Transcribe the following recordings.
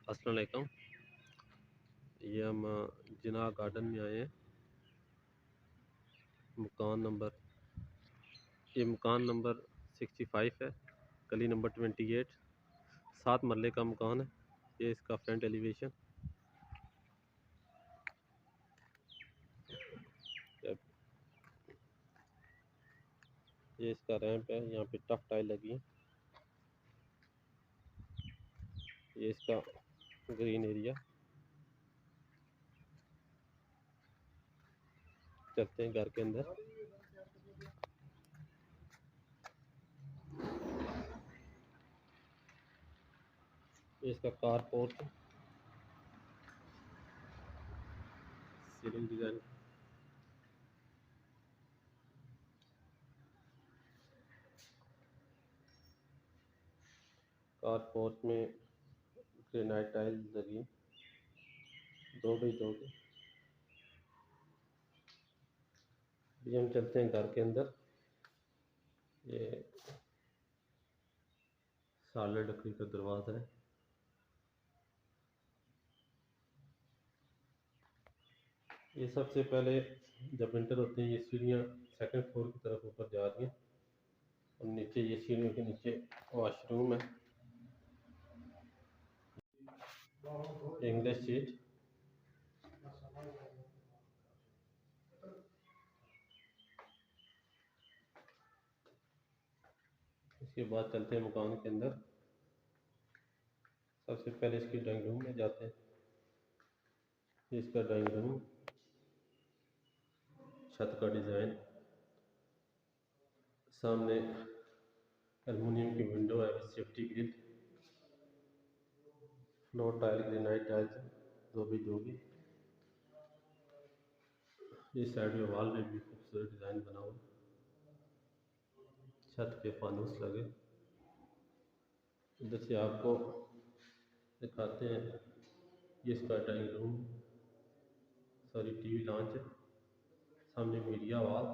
अस्सलाम वालेकुम। ये हम जिना गार्डन में आए हैं। मकान नंबर ये मकान नंबर 65 है। गली नंबर 28। 7 मरले का मकान है। ये इसका फ्रंट एलिवेशन। ये इसका रैंप है। यहाँ पे टफ टाइल लगी है। ये इसका ग्रीन एरिया। चलते हैं घर के अंदर। ये इसका car porch, ceiling design. Car porch में ग्रेनाइट टाइल लगी 2x2 की। अभी हम चलते हैं घर के अंदर। ये सॉलिड लकड़ी का दरवाज़ा है। ये सबसे पहले जब विंटर होते हैं ये सीढ़ियाँ सेकंड फ्लोर की तरफ ऊपर जा रही हैं और नीचे ये सीढ़ियों के नीचे वॉशरूम है। English sheet. इसके बाद चलते हैं मकान के अंदर। सबसे पहले इसकी ड्राइंग रूम में जाते हैं। इसका ड्राइंग रूम, छत का डिज़ाइन, सामने एल्युमिनियम की विंडो है, safety grill, floor tile granite tiles 2x2 की। इस साइड में वॉल में भी खूबसूरत डिज़ाइन बना हुआ। छत पे फानूस लगे। इधर से आपको दिखाते हैं ये इसका drawing room, sorry TV launch है। सामने मीडिया वॉल,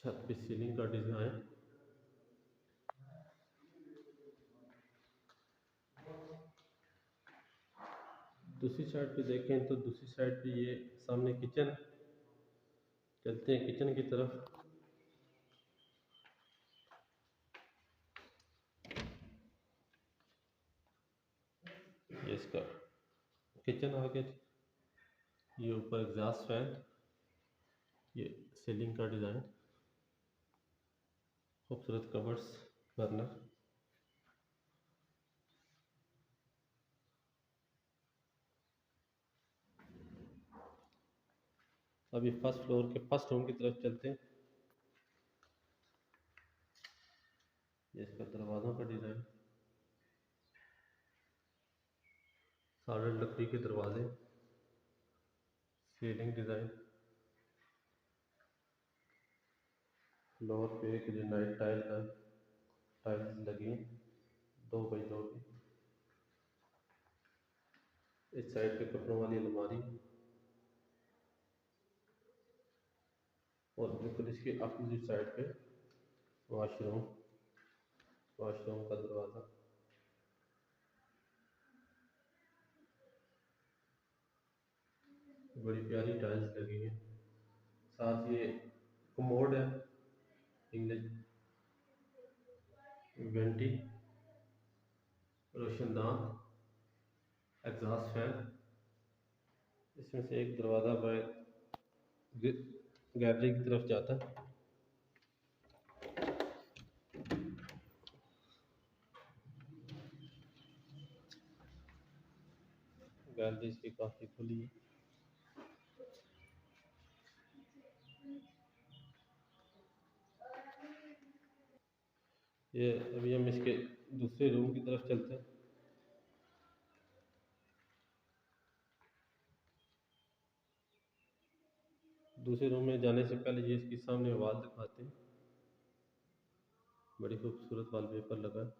छत पे सीलिंग का डिज़ाइन। दूसरी साइड पे देखें तो दूसरी साइड पे ये सामने किचन है। चलते हैं किचन की तरफ। ये इसका किचन आ गया। ये ऊपर एग्जॉस्ट फैन, ये सीलिंग का डिज़ाइन, खूबसूरत कवर्स, बर्नर। अभी फर्स्ट फ्लोर के फर्स्ट रूम की तरफ चलते हैं। ये इसका दरवाज़ों का डिज़ाइन, सॉलिड लकड़ी के दरवाजे, सीलिंग डिज़ाइन। फ्लोर पे ग्रेनाइट टाइल्स लगी 2x2 की। इस साइड पे कपड़ों वाली अलमारी और बिल्कुल इसके अपोजिट साइड पे वॉशरूम का दरवाज़ा। बड़ी प्यारी टाइल्स लगी है। साथ ये कमोड है, इंग्लिश वेंटी, रोशनदान, एग्जॉस्ट फैन। इसमें से एक दरवाज़ा गैलरी की तरफ जाता है। गैलरी इसकी काफ़ी खुली है। ये अभी हम इसके दूसरे रूम की तरफ चलते हैं। दूसरे रूम में जाने से पहले ये इसके सामने वॉल दिखाते हैं। बड़ी खूबसूरत वॉलपेपर लगा है।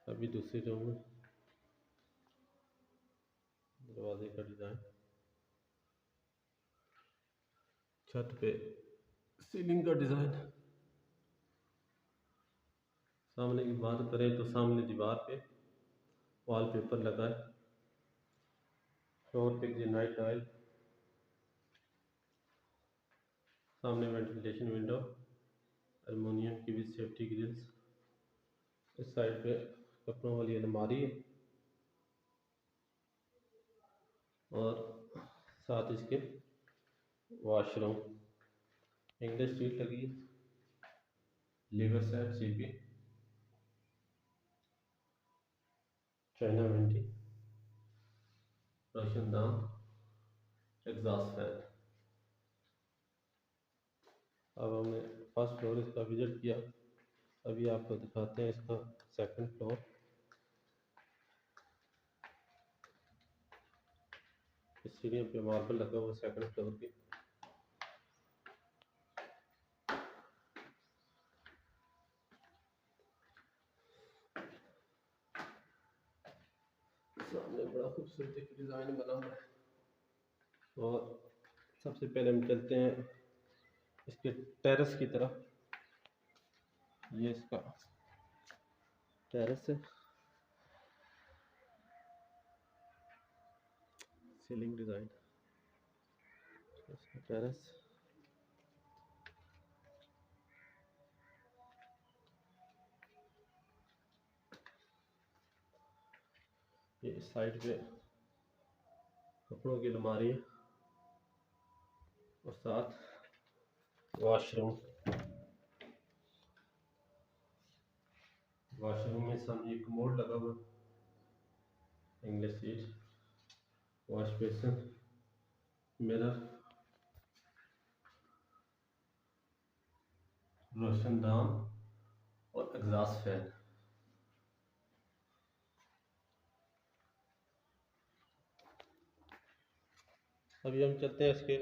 अभी दूसरे रूम में दरवाजे का डिज़ाइन, छत पे सीलिंग का डिज़ाइन। सामने की बात करें तो सामने दीवार पे वॉलपेपर लगा है। फ्लोर पे ग्रेनाइट टाइल, सामने वेंटिलेशन विंडो, एल्युमिनियम की भी सेफ्टी ग्रिल्स। इस साइड पे कपड़ों वाली अलमारी है और साथ इसके वॉशरूम। इंग्लिश सीट लगी है, lever set CP, china vanity, रोशनदान, एग्जॉस्ट फैन। अब हमने फर्स्ट फ्लोर इसका विजिट किया, अभी आपको दिखाते हैं इसका सेकंड फ्लोर। इस सीढ़ियों पे मार्बल लगा हुआ सेकंड फ्लोर की। सामने बड़ा खूबसूरत एक डिज़ाइन बना हुआ है। और सबसे पहले हम चलते हैं इसके टेरेस की तरफ। ये इसका टेरेस है, सीलिंग डिज़ाइन, इसका टेरेस। ये इस साइड पे कपड़ों की अलमारी है और साथ वॉशरूम। वॉशरूम में सामने एक कमोड लगा हुआ, English seat, wash basin, mirror, रोशनदान और एग्जॉस्ट फैन। अभी हम चलते हैं इसके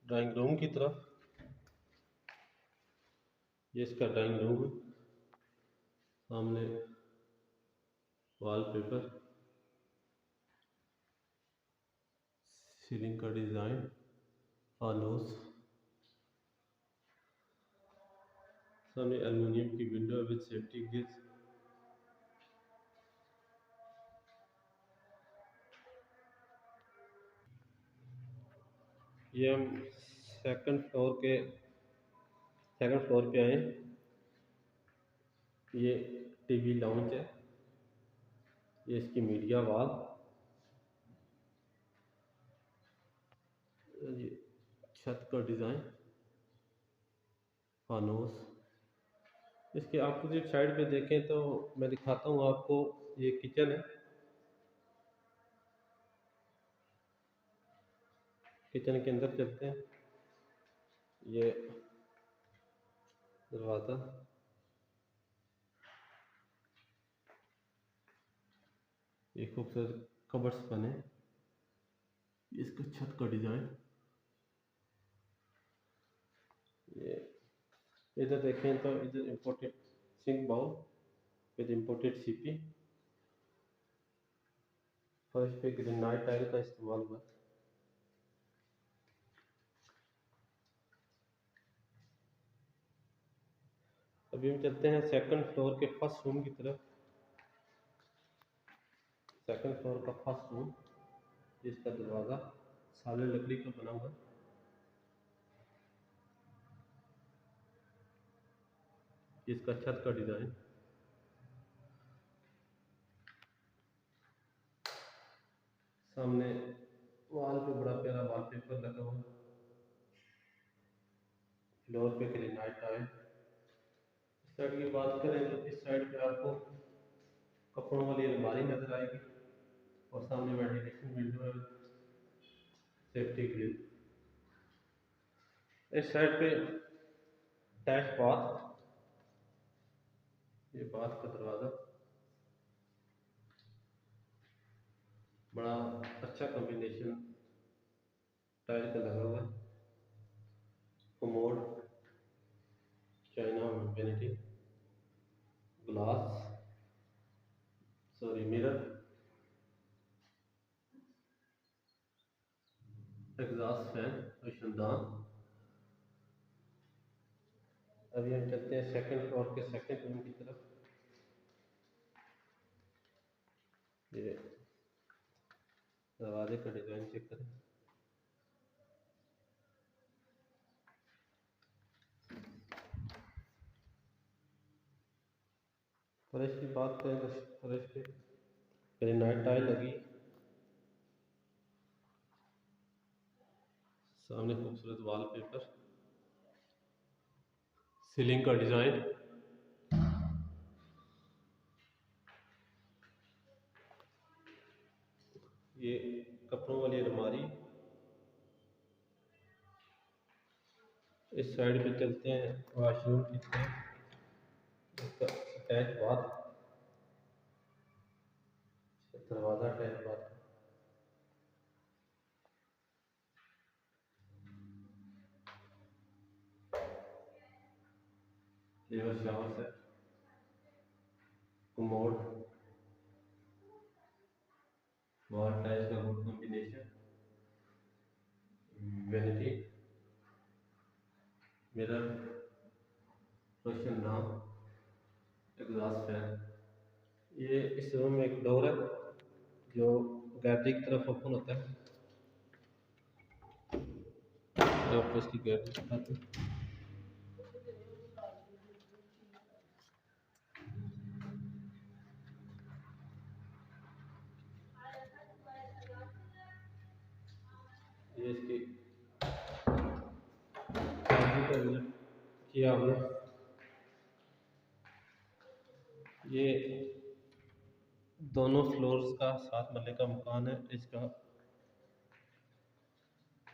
ड्राइंग रूम की तरफ। ये इसका ड्राइंग रूम है, सामने वॉलपेपर, सीलिंग का डिज़ाइन, फानूस, सामने एल्युमिनियम की विंडो विद सेफ्टी ग्रिल्स। ये हम सेकंड फ्लोर पे आए। ये टीवी लाउंज है, ये इसकी मीडिया वॉल, ये छत का डिज़ाइन, फानूस। इसके अपोजिट साइड पे देखें तो मैं दिखाता हूँ आपको, ये किचन है। किचन के अंदर चलते हैं। ये दरवाज़ा, ये खूबसूरत कबर्ड्स बने, इसका छत का डिज़ाइन। ये इधर देखें तो इधर imported sink bowl with imported CP. फर्श पे ग्रेनाइट टाइल का इस्तेमाल हुआ। अभी हम चलते हैं सेकंड फ्लोर के फर्स्ट रूम की तरफ। सेकंड फ्लोर का फर्स्ट रूम, जिसका दरवाज़ा साले लकड़ी का बना हुआ है। इसका छत का डिज़ाइन, सामने वॉल पे बड़ा प्यारा वॉलपेपर लगा हुआ, फ्लोर पे ग्रेनाइट टाइल। इस साइड की बात करें तो इस साइड पे आपको कपड़ों वाली अलमारी नजर आएगी और सामने वेंटिलेशन विंडो है, सेफ्टी ग्रिल। इस साइड पे अटैच बाथ, ये बाथ का दरवाज़ा बड़ा अच्छा कॉम्बिनेशन टाइल का लगा हुआ है। Commode, China vanity, glass, sorry mirror, exhaust fan, रोशनदान। अभी हम चलते हैं सेकंड फ्लोर के सेकंड रूम की तरफ। ये दरवाजे का डिज़ाइन चेक करें। फर्श की बात करें तो फर्श पे ग्रेनाइट टाइल लगी, सामने खूबसूरत वॉलपेपर, सीलिंग का डिज़ाइन, ये कपड़ों वाली अलमारी। इस साइड पे चलते हैं वॉशरूम की तरफ। इसका अटैच बाथ, दरवाज़ा अटैच बाथ। ये शावर है, कमोड, वॉल टाइल्स का गुड कॉम्बिनेशन, वैनिटी, मिरर, रोशन नाम, एग्जॉस्ट फैन। ये इस रूम में एक डोर है जो गैलरी की तरफ ओपन होता है। तो आपको इसकी गैलरी दिखाते हैं। ये इसकी गैलरी का विजिट किया हमने। ये दोनों फ्लोर्स का 7 मरले का मकान है। इसका